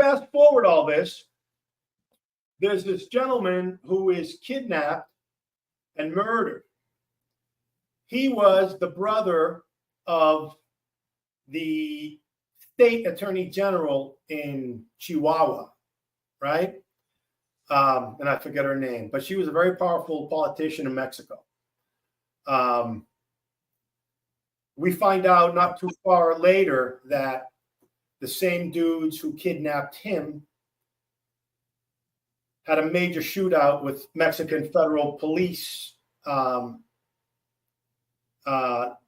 fast forward all this. There's this gentleman who is kidnapped and murdered. He was the brother of the state attorney general in Chihuahua, right? And I forget her name, but she was a very powerful politician in Mexico. We find out not too far later that the same dudes who kidnapped him had a major shootout with Mexican federal police. They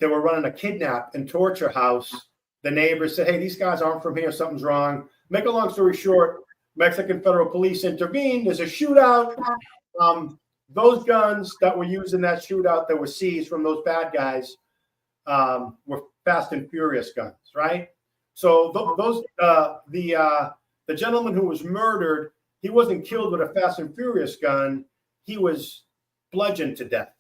were running a kidnap and torture house. The neighbors said, hey, these guys aren't from here. Something's wrong. Make a long story short, Mexican federal police intervened. There's a shootout. Those guns that were used in that shootout that were seized from those bad guys were Fast and Furious guns, right? So the gentleman who was murdered, he wasn't killed with a Fast and Furious gun. He was bludgeoned to death,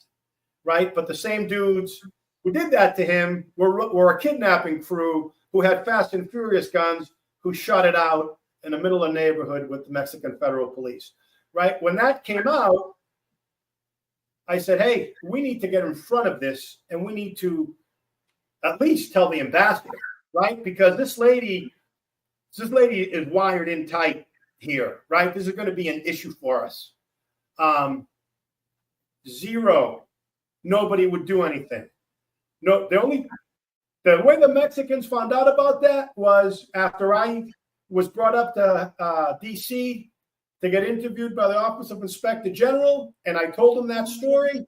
right? But the same dudes who did that to him were a kidnapping crew who had Fast and Furious guns who shot it out in the middle of the neighborhood with the Mexican federal police, right? When that came out, I said, hey, we need to get in front of this, and we need to at least tell the ambassador, right? Because this lady is wired in tight here, right? This is going to be an issue for us. Zero. Nobody would do anything. No, the way the Mexicans found out about that was after I was brought up to D.C. to get interviewed by the Office of Inspector General, and I told them that story.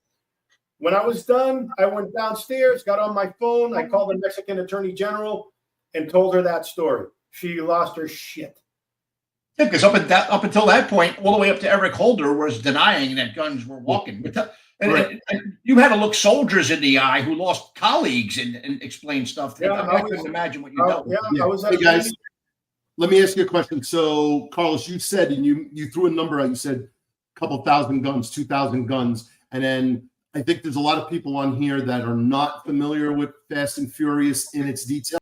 When I was done, I went downstairs, got on my phone, I called the Mexican Attorney General and told her that story. She lost her shit. Yeah, because up until that point, all the way up to Eric Holder was denying that guns were walking. And you had to look soldiers in the eye who lost colleagues and explain stuff. Yeah, I couldn't imagine what you dealt with. Yeah. Hey guys, let me ask you a question. So, Carlos, you said, and you threw a number out. You said a couple thousand guns, 2,000 guns, and then I think there's a lot of people on here that are not familiar with Fast and Furious in its detail.